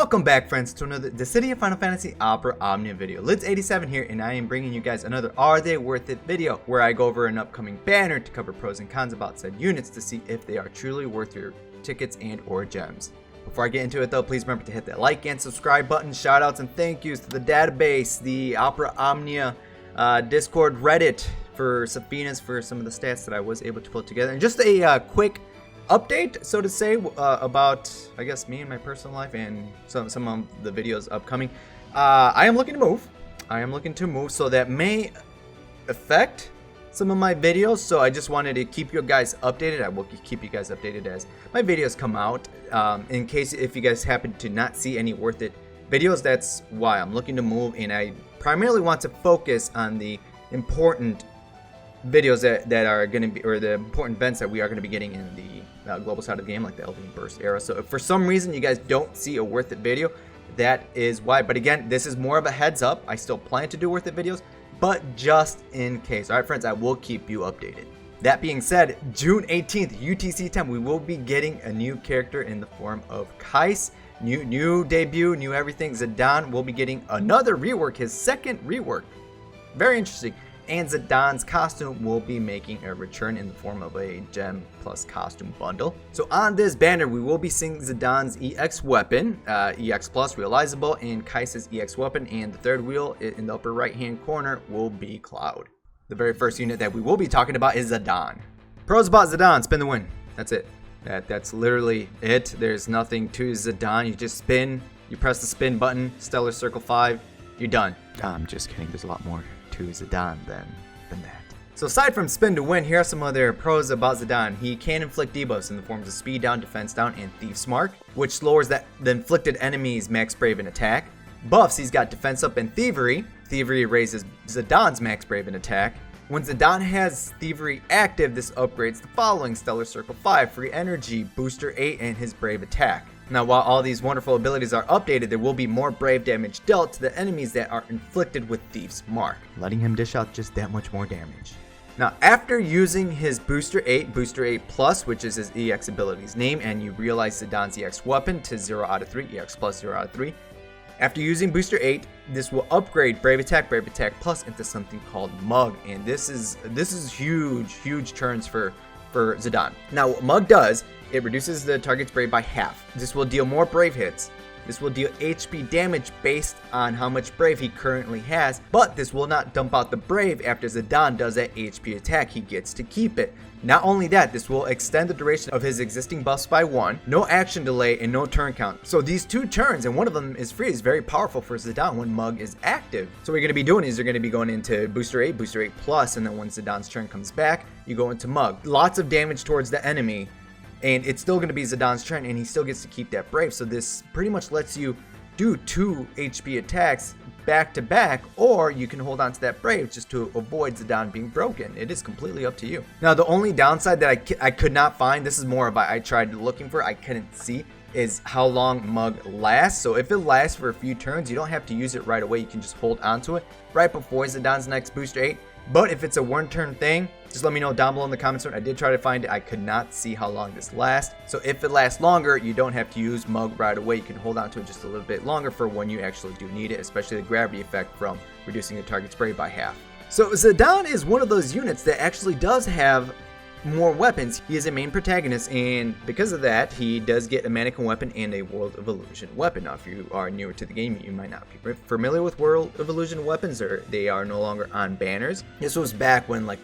Welcome back, friends, to another The City of Final Fantasy Opera Omnia video. Lids87 here, and I am bringing you guys another Are They Worth It video, where I go over an upcoming banner to cover pros and cons about said units to see if they are truly worth your tickets and or gems. Before I get into it though, please remember to hit that like and subscribe button. Shoutouts and thank yous to the database, the Opera Omnia Discord, Reddit, for Safinas for some of the stats that I was able to pull together. And just a quick update, so to say, about, I guess, me and my personal life and some of the videos upcoming. I am looking to move. So that may affect some of my videos. So I just wanted to keep you guys updated. I will keep you guys updated as my videos come out. In case if you guys happen to not see any worth it videos, that's why I'm looking to move. And I primarily want to focus on the important videos that are going to be, or the important events that we are going to be getting in the global side of the game, like the Elden Burst era. So if for some reason you guys don't see a worth it video, that is why. But again, this is more of a heads up. I still plan to do worth it videos, but just in case. All right, friends, I will keep you updated. That being said, June 18th, UTC 10, we will be getting a new character in the form of Keiss. New debut, new everything. Zidane will be getting another rework, his second rework. Very interesting. And Zidane's costume will be making a return in the form of a gem plus costume bundle. So on this banner, we will be seeing Zidane's EX weapon, EX plus realizable, and Keiss's EX weapon. And the third wheel in the upper right hand corner will be Cloud. The very first unit that we will be talking about is Zidane. Pros about Zidane: spin the win. That's it. That's literally it. There's nothing to Zidane. You just spin, you press the spin button, Stellar Circle 5, you're done. I'm just kidding. There's a lot more to Zidane than that. So aside from spin to win, here are some other pros about Zidane. He can inflict debuffs in the forms of speed down, defense down, and thief's mark, which lowers the inflicted enemy's max brave and attack. Buffs: he's got defense up and thievery. Thievery raises Zidane's max brave and attack. When Zidane has thievery active, this upgrades the following: Stellar Circle 5, free energy, booster 8, and his brave attack. Now, while all these wonderful abilities are updated, there will be more brave damage dealt to the enemies that are inflicted with Thief's Mark, letting him dish out just that much more damage. Now, after using his Booster 8 Plus, which is his EX ability's name, and you realize Zidane's EX weapon to 0 out of 3, EX plus 0 out of 3. After using Booster 8, this will upgrade Brave Attack Plus into something called Mug, and this is huge turns for Zidane. Now, what Mug does, it reduces the target's brave by half. This will deal more brave hits. This will deal HP damage based on how much brave he currently has, but this will not dump out the brave after Zidane does that HP attack. He gets to keep it. Not only that, this will extend the duration of his existing buffs by 1, no action delay, and no turn count. So these 2 turns, and one of them is free, is very powerful for Zidane when Mug is active. So what you're going to be doing is you're going to be going into Booster 8 Plus, and then when Zidane's turn comes back, you go into Mug. Lots of damage towards the enemy, and it's still going to be Zidane's turn, and he still gets to keep that brave. So this pretty much lets you do 2 HP attacks back to back, or you can hold on to that brave just to avoid Zidane being broken. It is completely up to you. Now, the only downside that I could not find, this is more of I tried looking for, I couldn't see, is how long Mug lasts. So if it lasts for a few turns, you don't have to use it right away. You can just hold on to it right before Zidane's next Booster 8. But if it's a 1-turn thing, just let me know down below in the comments. I did try to find it. I could not see how long this lasts. So if it lasts longer, you don't have to use Mug right away. You can hold on to it just a little bit longer for when you actually do need it, especially the gravity effect from reducing the target's brave by half. So Zidane is one of those units that actually does have more weapons. He is a main protagonist, and because of that, he does get a mannequin weapon and a World of Illusion weapon. Now, if you are newer to the game, you might not be familiar with World of Illusion weapons, or they are no longer on banners. This was back when the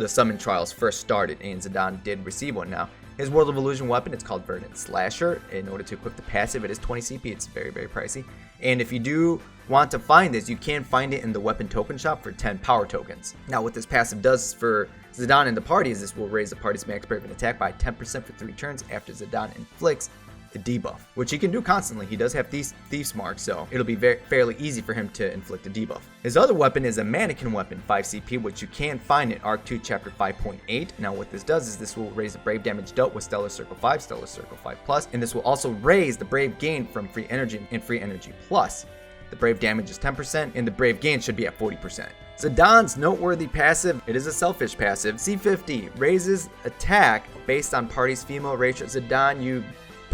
summon trials first started, and Zidane did receive one. Now, his World of Illusion weapon, it's called Verdant Slasher. In order to equip the passive, it is 20 CP. It's very pricey. And if you do want to find this, you can find it in the weapon token shop for 10 power tokens. Now, what this passive does for Zidane and the party is this will raise the party's max brave and attack by 10% for 3 turns after Zidane inflicts a debuff, which he can do constantly. He does have Thief's Mark, so it'll be fairly easy for him to inflict a debuff. His other weapon is a mannequin weapon, 5 CP, which you can find in Arc 2 Chapter 5.8. Now, what this does is this will raise the brave damage dealt with Stellar Circle 5 Plus, and this will also raise the brave gain from free energy and free energy plus. The brave damage is 10%, and the brave gain should be at 40%. Zidane's noteworthy passive, it is a selfish passive. C50 raises attack based on party's female ratio. Zidane, you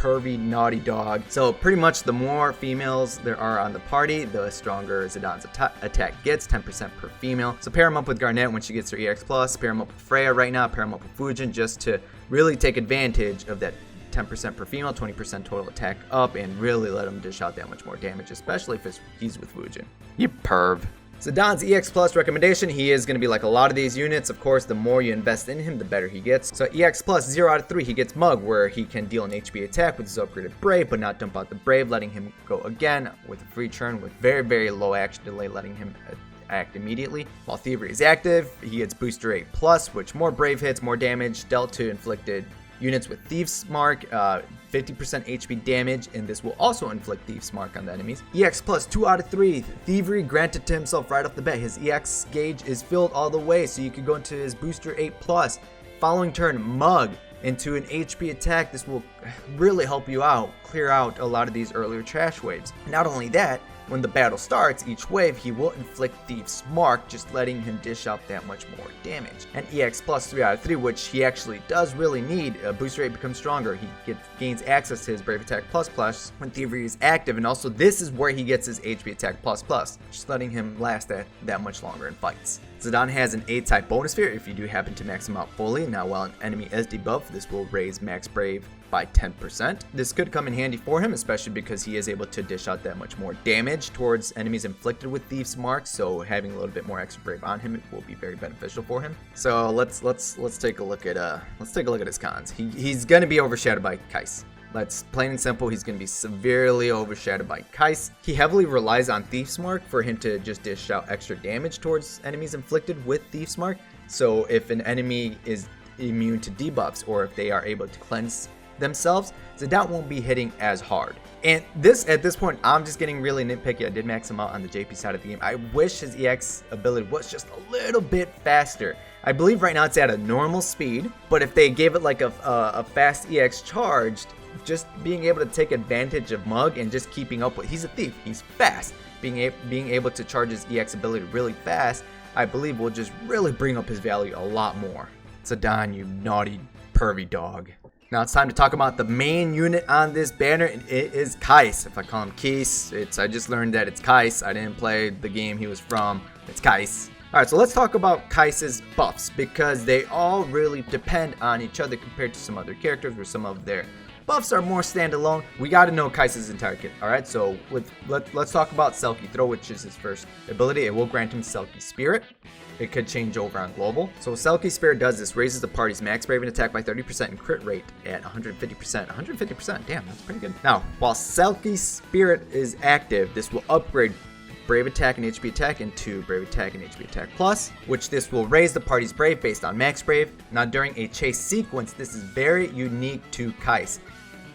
pervy, naughty dog. So pretty much the more females there are on the party, the stronger Zidane's attack gets, 10% per female. So pair him up with Garnet when she gets her EX+, pair him up with Freya right now, pair him up with Fujin just to really take advantage of that 10% per female, 20% total attack up, and really let him dish out that much more damage, especially if he's with Fujin. You perv. Zidane's EX Plus recommendation, he is going to be like a lot of these units. Of course, the more you invest in him, the better he gets. So EX Plus, 0 out of 3, he gets Mug, where he can deal an HP attack with his upgraded Brave, but not dump out the Brave, letting him go again with a free turn with very, very low action delay, letting him act immediately. While Thievery is active, he gets Booster 8 Plus, which more Brave hits, more damage dealt to inflicted units with Thief's Mark, 50% HP damage, and this will also inflict Thief's Mark on the enemies. EX Plus, 2 out of 3. Thievery granted to himself right off the bat. His EX gauge is filled all the way, so you can go into his Booster 8 Plus. Following turn, Mug into an HP attack. This will really help you out, clear out a lot of these earlier trash waves. Not only that, when the battle starts, each wave, he will inflict Thief's Mark, just letting him dish out that much more damage. And EX Plus, 3 out of 3, which he actually does really need. Booster 8 becomes stronger. He gains access to his Brave Attack Plus when Thievery is active, and also this is where he gets his HP Attack Plus, just letting him last that much longer in fights. Zidane has an A-type bonus sphere if you do happen to max him out fully. Now, while an enemy is debuffed, this will raise max Brave by 10%. This could come in handy for him, especially because he is able to dish out that much more damage towards enemies inflicted with Thief's Mark. So having a little bit more extra Brave on him will be very beneficial for him. So let's take a look at his cons. He's gonna be overshadowed by Keiss. That's plain and simple. He's going to be severely overshadowed by Keiss. He heavily relies on Thief's Mark for him to just dish out extra damage towards enemies inflicted with Thief's Mark. So if an enemy is immune to debuffs, or if they are able to cleanse themselves, Zidane won't be hitting as hard. And at this point, I'm just getting really nitpicky. I did max him out on the JP side of the game. I wish his EX ability was just a little bit faster. I believe right now it's at a normal speed, but if they gave it like a fast EX charged, just being able to take advantage of Mug and just keeping up with, he's a thief, he's fast. Being able to charge his EX ability really fast, I believe will just really bring up his value a lot more. Zidane, you naughty, pervy dog. Now it's time to talk about the main unit on this banner, and it is Keiss. If I call him Keiss, I just learned that it's Keiss. I didn't play the game he was from. It's Keiss. Alright, so let's talk about Keiss's buffs, because they all really depend on each other compared to some other characters where some of their buffs are more standalone. We got to know Keiss's entire kit. Alright, so let's talk about Selkie Throw, which is his first ability. It will grant him Selkie Spirit. It could change over on global. So Selkie Spirit does this, raises the party's max Brave and attack by 30% and crit rate at 150%. 150%, damn, that's pretty good. Now, while Selkie Spirit is active, this will upgrade Brave Attack and HP Attack into Brave Attack and HP Attack Plus, which this will raise the party's Brave based on max Brave. Now, during a chase sequence, this is very unique to Keiss.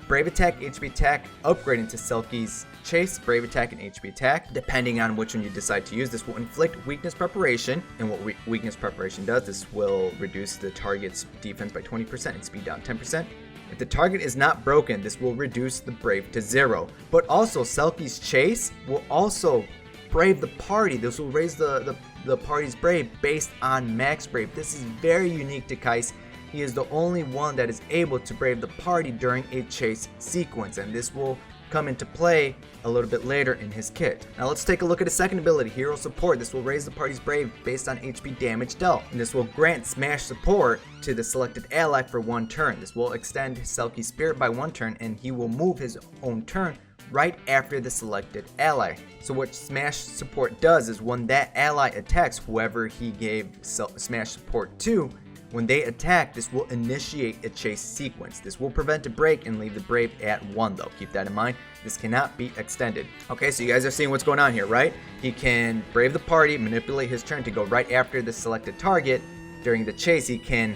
Brave Attack, HP Attack, upgrade into Selkie's Chase, Brave Attack, and HP Attack. Depending on which one you decide to use, this will inflict Weakness Preparation. And what Weakness Preparation does, this will reduce the target's defense by 20% and speed down 10%. If the target is not broken, this will reduce the Brave to 0. But also, Selkie's Chase will also Brave the party. This will raise the party's Brave based on max Brave. This is very unique to Keiss. He is the only one that is able to brave the party during a chase sequence, and this will come into play a little bit later in his kit. Now let's take a look at his second ability, Hero Support. This will raise the party's Brave based on HP damage dealt, and this will grant Smash Support to the selected ally for 1 turn. This will extend Selkie Spirit by 1 turn, and he will move his own turn right after the selected ally. So what Smash Support does is when that ally attacks whoever he gave Smash Support to, when they attack, this will initiate a chase sequence. This will prevent a break and leave the Brave at 1 though. Keep that in mind. This cannot be extended. Okay, so you guys are seeing what's going on here, right? He can brave the party, manipulate his turn to go right after the selected target. During the chase, he can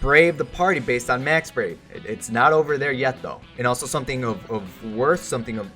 brave the party based on max Brave. It's not over there yet though. And also something of worth, something of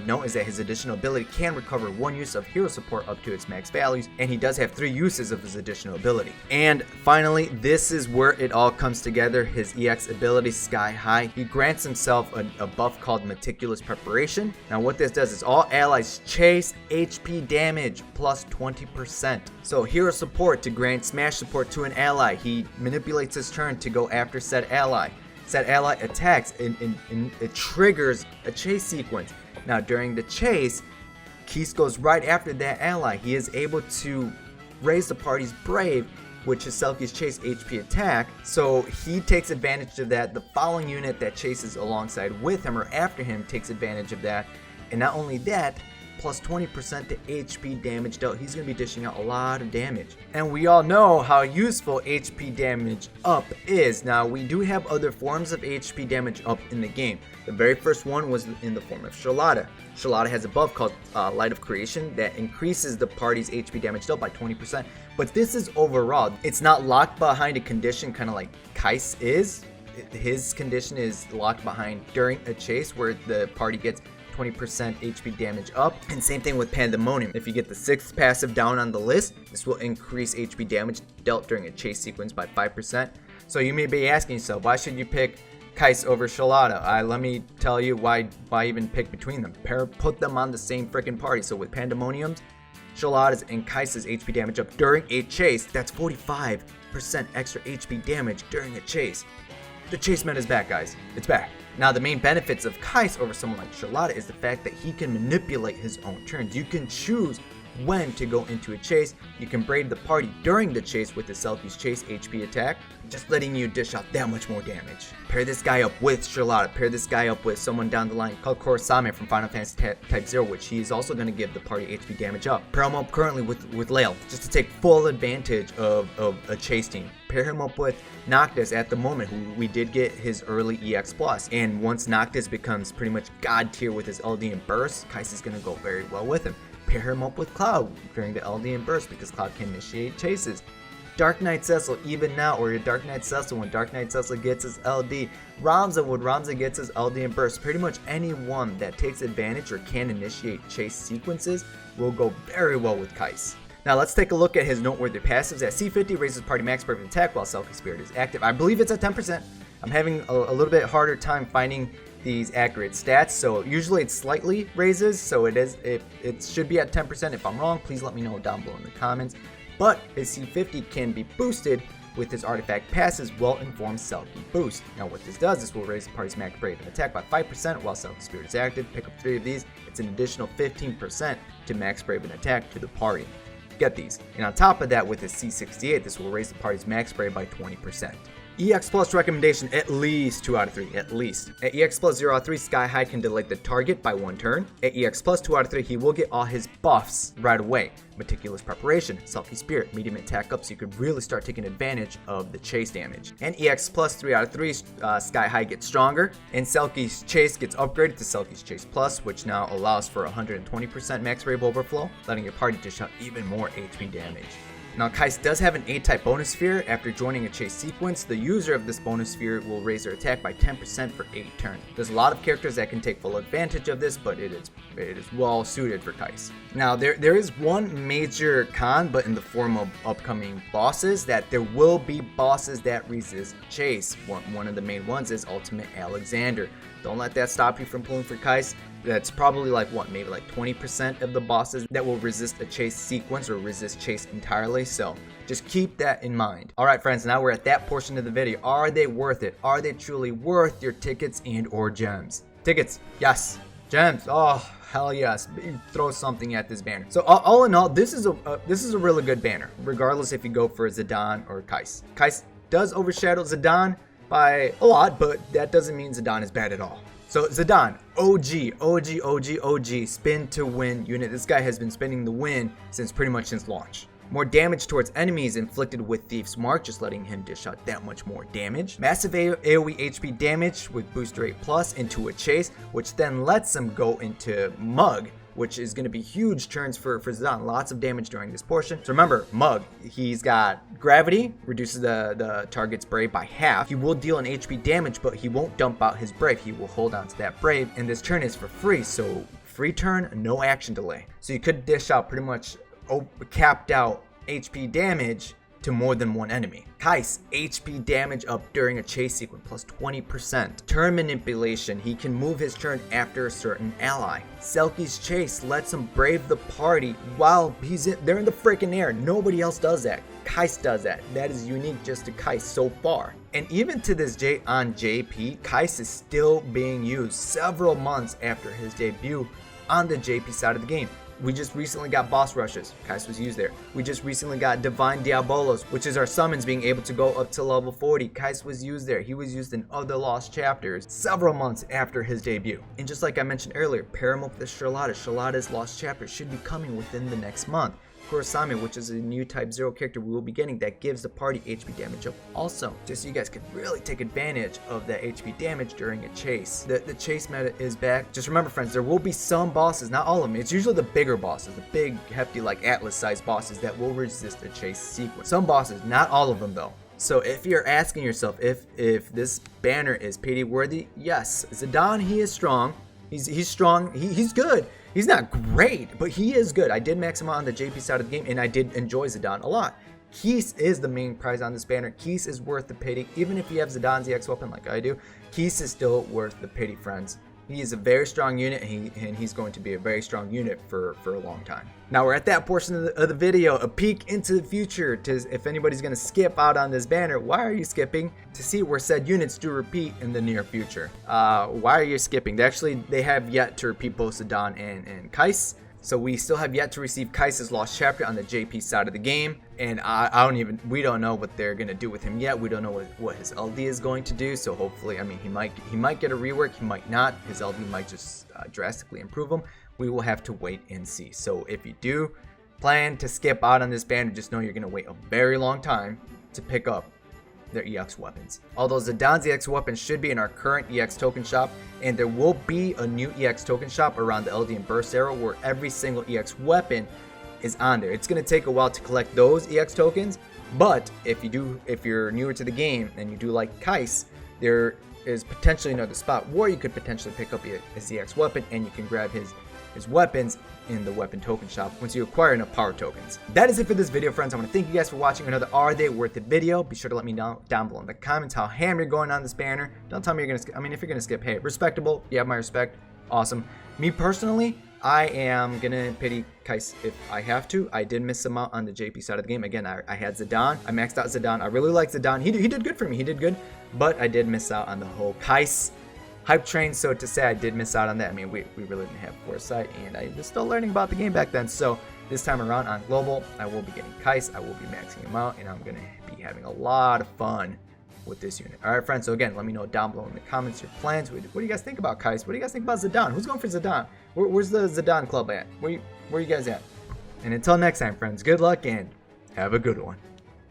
note is that his additional ability can recover 1 use of hero support up to its max values, and he does have 3 uses of his additional ability. And finally, this is where it all comes together. His EX ability, Sky High. He grants himself a buff called Meticulous Preparation. Now what this does is all allies chase HP damage plus 20%. So hero support to grant smash support to an ally. He manipulates his turn to go after said ally. said ally attacks and it triggers a chase sequence. Now during the chase, Keiss goes right after that ally. He is able to raise the party's brave, which is Selkie's chase HP attack, so he takes advantage of that. The following unit that chases alongside with him or after him takes advantage of that, and not only that, plus 20% to HP damage dealt. He's going to be dishing out a lot of damage. And we all know how useful HP damage up is. Now, we do have other forms of HP damage up in the game. The very first one was in the form of Charlotta. Charlotta has a buff called Light of Creation that increases the party's HP damage dealt by 20%. But this is overall. It's not locked behind a condition, kind of like Keiss is. His condition is locked behind during a chase where the party gets 20% HP damage up, and same thing with Pandemonium. If you get the 6th passive down on the list, this will increase HP damage dealt during a chase sequence by 5%. So you may be asking yourself, why should you pick Keiss over Charlotta? Let me tell you why even pick between them. Put them on the same freaking party. So with Pandemonium's, Charlotta's, and Keiss's HP damage up during a chase, that's 45% extra HP damage during a chase. The chase meta is back, guys. It's back. Now, the main benefits of Keiss over someone like Charlotta is the fact that he can manipulate his own turns. You can choose when to go into a chase. You can braid the party during the chase with the Selkie's chase HP attack, just letting you dish out that much more damage. Pair this guy up with Charlotta. Pair this guy up with someone down the line called Kurosame from Final Fantasy Type 0, which he's also going to give the party HP damage up. Pair him up currently with Lael, just to take full advantage of a chase team. Pair him up with Noctis at the moment, who we did get his early EX+. And once Noctis becomes pretty much god tier with his LD and burst, Keiss is going to go very well with him. Pair him up with Cloud during the LD and burst because Cloud can initiate chases. Dark Knight Cecil, even now, or your Dark Knight Cecil when Dark Knight Cecil gets his LD. Ramza, when Ramza gets his LD and burst. Pretty much anyone that takes advantage or can initiate chase sequences will go very well with Keiss. Now let's take a look at his noteworthy passives. At C50, raises party max brave attack while Selkie Spirit is active. I believe it's at 10%. I'm having a little bit harder time finding these accurate stats, so usually it slightly raises, so it should be at 10%. If I'm wrong, please let me know down below in the comments. But his C50 can be boosted with his artifact passes Well-Informed Selkie Boost. Now what this does, this will raise the party's max brave and attack by 5% while Selkie Spirit is active. Pick up 3 of these, it's an additional 15% to max brave and attack to the party. Get these. And on top of that, with his C68, this will raise the party's max brave by 20%. EX Plus recommendation, at least 2 out of 3, at least. At EX Plus 0 out of 3, Sky High can delay the target by 1 turn. At EX Plus 2 out of 3, he will get all his buffs right away. Meticulous Preparation, Selkie Spirit, medium attack up so you could really start taking advantage of the chase damage. And EX Plus 3 out of 3, Sky High gets stronger, and Selkie's Chase gets upgraded to Selkie's Chase Plus, which now allows for 120% max brave overflow, letting your party dish out even more HP damage. Now, Keiss does have an A-type bonus sphere. After joining a chase sequence, the user of this bonus sphere will raise their attack by 10% for 8 turns. There's a lot of characters that can take full advantage of this, but it is well suited for Keiss. Now, there is one major con, but in the form of upcoming bosses, that there will be bosses that resist chase. One of the main ones is Ultimate Alexander. Don't let that stop you from pulling for Keiss. That's probably like maybe like 20% of the bosses that will resist a chase sequence or resist chase entirely. So just keep that in mind. All right, friends, now we're at that portion of the video. Are they worth it? Are they truly worth your tickets and or gems? Tickets, yes. Gems, oh hell yes. Throw something at this banner. So all in all, this is a really good banner, regardless if you go for Zidane or Keiss. Keiss does overshadow Zidane by a lot, but that doesn't mean Zidane is bad at all. So Zidane, OG, spin to win unit. This guy has been spinning the win pretty much since launch. More damage towards enemies inflicted with Thief's Mark, just letting him dish out that much more damage. Massive AoE HP damage with Booster 8 Plus into a chase, which then lets him go into Mug, which is going to be huge turns for Zidane. Lots of damage during this portion. So remember, Mug, he's got Gravity, reduces the target's Brave by half. He will deal an HP damage, but he won't dump out his Brave. He will hold on to that Brave, and this turn is for free, so free turn, no action delay. So you could dish out pretty much capped out HP damage to more than one enemy. Keiss, HP damage up during a chase sequence plus 20%. Turn manipulation, he can move his turn after a certain ally. Selkie's chase lets him brave the party while they're in the freaking air. Nobody else does that. Keiss does that. That is unique just to Keiss so far. And even to this day on JP, Keiss is still being used several months after his debut on the JP side of the game. We just recently got boss rushes. Keiss was used there. We just recently got divine diabolos, which is our summons being able to go up to level 40. Keiss was used there. He was used in other lost chapters several months after his debut. And just like I mentioned earlier, pair him up with the Charlotta. Charlotta's lost chapter should be coming within the next month. Kurosame, which is a new type 0 character we will be getting that gives the party HP damage up also, just so you guys can really take advantage of that HP damage during a chase. The chase meta is back. Just remember, friends, there will be some bosses, not all of them. It's usually the bigger bosses, the big, hefty, like Atlas sized bosses that will resist a chase sequence. Some bosses, not all of them though. So if you're asking yourself if this banner is PD worthy, yes. Zidane, he is strong. He's strong. He's good. He's not great, but he is good. I did max him out on the JP side of the game, and I did enjoy Zidane a lot. Keiss is the main prize on this banner. Keiss is worth the pity. Even if you have Zidane's EX weapon like I do, Keiss is still worth the pity, friends. He is a very strong unit, and he's going to be a very strong unit for a long time. Now we're at that portion of the video, a peek into the future. If anybody's going to skip out on this banner, why are you skipping? To see where said units do repeat in the near future. Why are you skipping? They have yet to repeat both Zidane and Keiss. So we still have yet to receive Keiss's lost chapter on the JP side of the game, and we don't know what they're gonna do with him yet. We don't know what his LD is going to do. So hopefully, I mean, he might get a rework, he might not. His LD might just drastically improve him. We will have to wait and see. So if you do plan to skip out on this banner, just know you're gonna wait a very long time to pick up their EX weapons. Although Zidane's EX weapon should be in our current EX token shop, and there will be a new EX token shop around the Eldian Burst Arrow where every single EX weapon is on there. It's going to take a while to collect those EX tokens, but if you're newer to the game and you do like Keiss, there is potentially another spot where you could potentially pick up his EX weapon, and you can grab his weapons in the weapon token shop once you acquire enough power tokens. That is it for this video, friends. I want to thank you guys for watching another Are They Worth It video. Be sure to let me know down below in the comments how ham you're going on this banner. Don't tell me you're gonna skip. I mean, if you're gonna skip, hey, respectable. You have my respect. Awesome. Me personally, I am gonna pity Keiss if I have to. I did miss him out on the JP side of the game. Again, I had Zidane. I maxed out Zidane. I really like Zidane. He did good for me. He did good, but I did miss out on the whole Keiss hype train, so to say I did miss out on that. I mean, we really didn't have foresight, and I was still learning about the game back then. So this time around on Global, I will be getting Keiss, I will be maxing him out, and I'm going to be having a lot of fun with this unit. Alright, friends, so again, let me know down below in the comments your plans. What do you guys think about Keiss? What do you guys think about Zidane? Who's going for Zidane? Where's the Zidane club at? Where you guys at? And until next time, friends, good luck and have a good one.